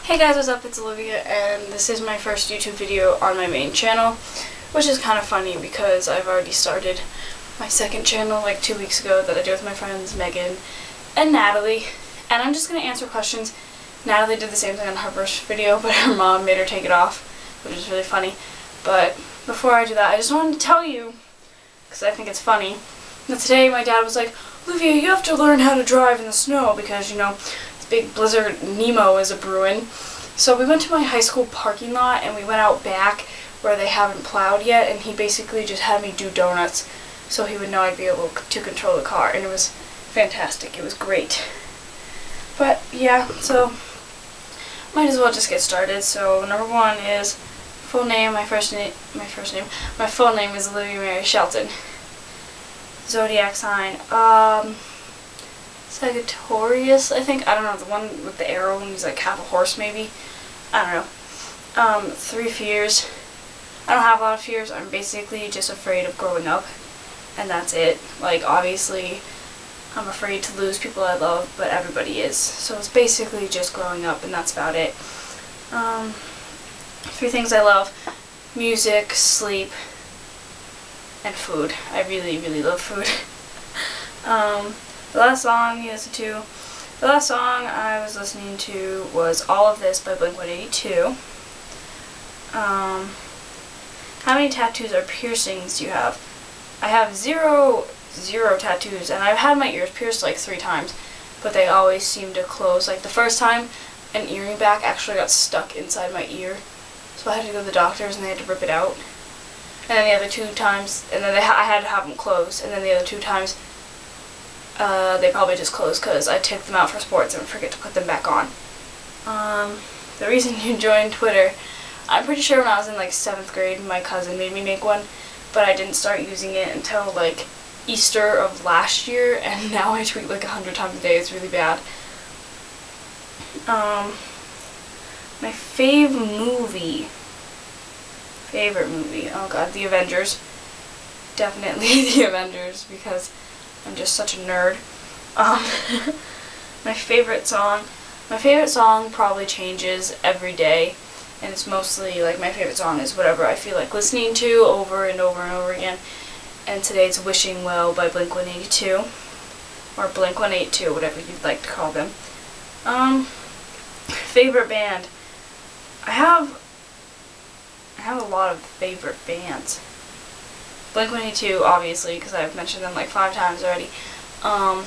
Hey guys, what's up? It's Olivia, and this is my first YouTube video on my main channel, which is kind of funny because I've already started my second channel like 2 weeks ago that I do with my friends Megan and Natalie, and I'm just going to answer questions. Natalie did the same thing on her first video, but her mom made her take it off, which is really funny. But before I do that, I just wanted to tell you, because I think it's funny, that today my dad was like, Olivia, you have to learn how to drive in the snow because, you know, big blizzard Nemo is a brewing. So we went to my high school parking lot and we went out back where they haven't plowed yet, and he basically just had me do donuts so he would know I'd be able to control the car, and it was fantastic. It was great. But yeah, so might as well just get started. So number one is full name. My full name is Olivia Mary Shelton. Zodiac sign. Sagittarius, I think. I don't know, the one with the arrow and he's like half a horse maybe. I don't know. 3 fears. I don't have a lot of fears. I'm basically just afraid of growing up, and that's it. Like, obviously I'm afraid to lose people I love, but everybody is. So it's basically just growing up, and that's about it. 3 things I love: music, sleep, and food. I really, really love food. The last song I was listening to was All of This by Blink-182. How many tattoos or piercings do you have? I have zero tattoos, and I've had my ears pierced like 3 times, but they always seem to close. Like the first time, an earring back actually got stuck inside my ear, so I had to go to the doctors and they had to rip it out. And then the other 2 times, and then I had to have them closed, and then the other 2 times, they probably just closed because I took them out for sports and forget to put them back on. The reason you joined Twitter, I'm pretty sure when I was in like 7th grade, my cousin made me make one, but I didn't start using it until like Easter of last year, and now I tweet like 100 times a day. It's really bad. My favorite movie, oh god, The Avengers. Definitely The Avengers, because I'm just such a nerd. My favorite song probably changes every day, and it's mostly like my favorite song is whatever I feel like listening to over and over and over again. And today's Wishing Well by Blink-182, or Blink-182, whatever you'd like to call them. Favorite band. I have a lot of favorite bands. Blink-182, obviously, because I've mentioned them like 5 times already. All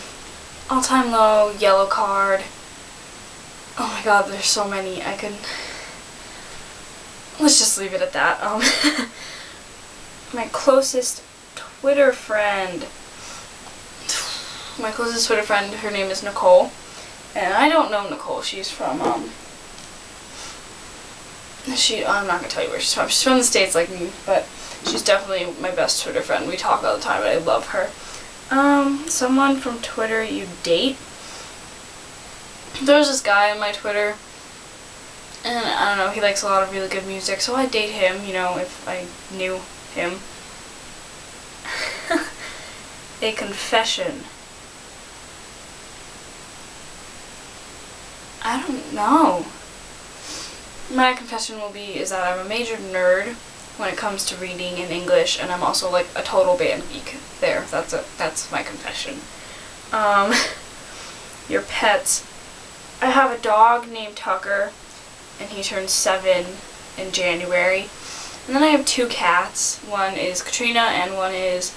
Time Low, Yellow Card. Oh my god, there's so many. Let's just leave it at that. My closest Twitter friend. Her name is Nicole. And I don't know Nicole. She's from, I'm not gonna tell you where she's from. She's from the States like me, but she's definitely my best Twitter friend. We talk all the time, and I love her. Someone from Twitter you date. There's this guy on my Twitter, and I don't know, he likes a lot of really good music, so I'd date him, you know, if I knew him. A confession. I don't know. My confession is that I'm a major nerd when it comes to reading in English, and I'm also like a total band geek. There, that's my confession. Your pets. I have a dog named Tucker, and he turns 7 in January. And then I have 2 cats. One is Katrina and one is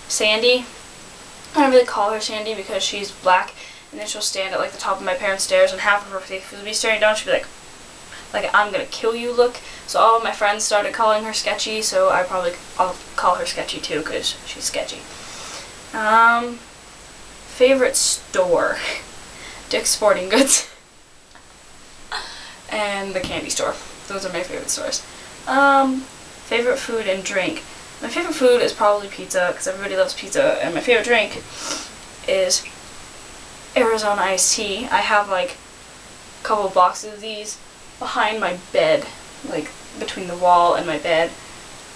Sandy. I don't really call her Sandy because she's black, and then she'll stand at like the top of my parents' stairs, and half of her face will be staring down. She'll be like I'm gonna kill you look. So all of my friends started calling her Sketchy, so I'll call her Sketchy too, because she's sketchy. Favorite store. Dick's Sporting Goods. And the candy store. Those are my favorite stores. Favorite food and drink. My favorite food is probably pizza, because everybody loves pizza, and my favorite drink is Arizona iced tea. I have like a couple boxes of these behind my bed, like between the wall and my bed.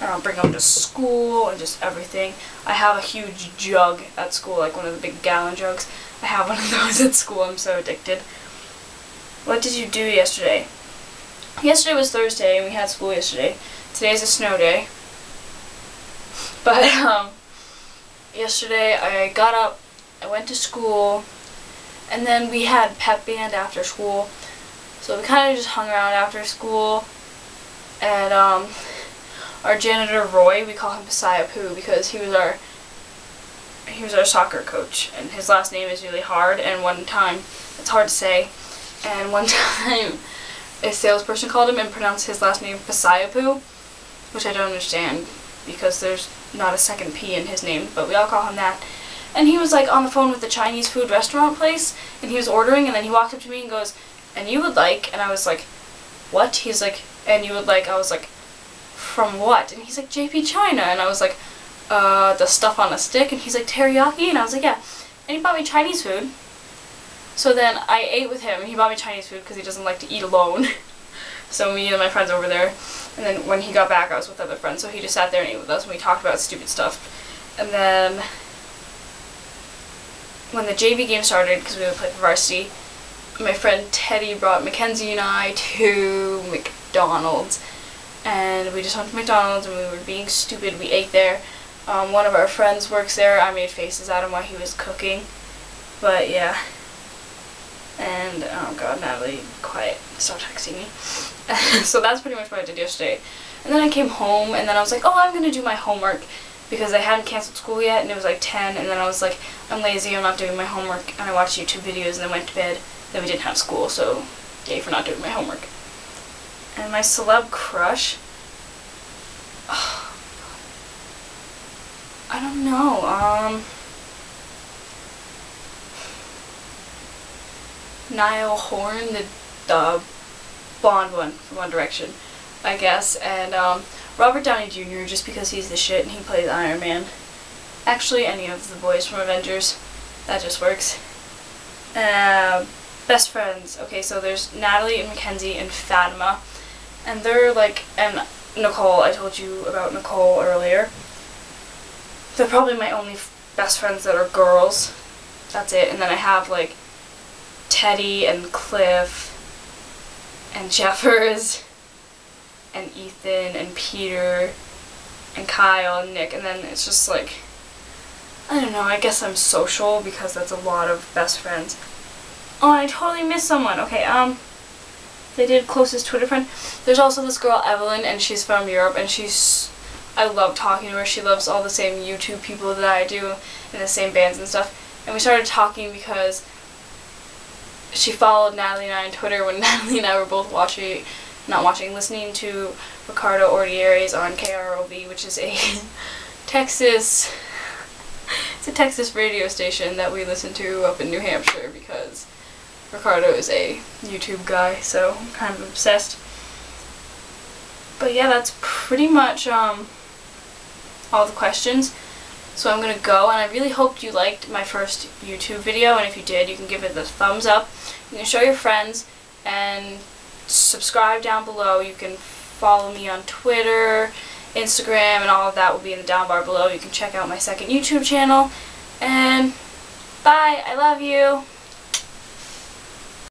And I'll bring them to school and just everything. I have a huge jug at school, like one of the big gallon jugs. I have one of those at school. I'm so addicted. What did you do yesterday? yesterday was Thursday and we had school yesterday. Today's a snow day. But yesterday I got up, I went to school, and then we had pep band after school. So we kind of just hung around after school, and our janitor Roy, we call him Messiah Poo because he was our soccer coach, and his last name is really hard, and one time, it's hard to say, and one time a salesperson called him and pronounced his last name Messiah Poo, which I don't understand because there's not a second P in his name, but we all call him that. And he was like on the phone with the Chinese food restaurant place, and he was ordering, and then he walked up to me and goes, "And you would like," and I was like, "What?" He's like, "And you would like," I was like, "From what?" And he's like, "JP China," and I was like, the stuff on a stick, and he's like, "Teriyaki," and I was like, "Yeah," and he bought me Chinese food. So then I ate with him, and he bought me Chinese food because he doesn't like to eat alone. So me and my friends over there, and then when he got back I was with other friends, so he just sat there and ate with us, and we talked about stupid stuff. And then when the JV game started, because we would play for varsity, my friend Teddy brought Mackenzie and I to McDonald's, and we just went to McDonald's and we were being stupid. We ate there. One of our friends works there. I made faces at him while he was cooking, but yeah. And oh god, Natalie, quiet, stop texting me. So that's pretty much what I did yesterday. And then I came home, and then I was like, oh, I'm gonna do my homework because I hadn't canceled school yet, and it was like 10, and then I was like, I'm lazy, I'm not doing my homework, and I watched YouTube videos and then went to bed. Then we didn't have school, so yay for not doing my homework. And my celeb crush, I don't know, Niall Horan, the blonde one from One Direction, I guess, and Robert Downey Jr. just because he's the shit and he plays Iron Man. Actually, any of the boys from Avengers, that just works. Best friends. Okay, so there's Natalie and Mackenzie and Fatima, and they're like, and Nicole, I told you about Nicole earlier. They're probably my only best friends that are girls. That's it. And then I have like Teddy and Cliff and Jeffers and Ethan and Peter and Kyle and Nick, and then it's just like, I don't know, I guess I'm social because that's a lot of best friends. Oh, I totally missed someone. Okay, they did closest Twitter friend. There's also this girl, Evelyn, and she's from Europe, and I love talking to her. She loves all the same YouTube people that I do, and the same bands and stuff. And we started talking because she followed Natalie and I on Twitter when Natalie and I were both listening to Ricardo Ordieres on KROV, which is a Texas radio station that we listen to up in New Hampshire because Ricardo is a YouTube guy, so I'm kind of obsessed. But yeah, that's pretty much all the questions. So I'm gonna go, and I really hoped you liked my first YouTube video, and if you did, you can give it the thumbs up. You can show your friends, and subscribe down below. You can follow me on Twitter, Instagram, and all of that will be in the down bar below. You can check out my second YouTube channel, and bye, I love you.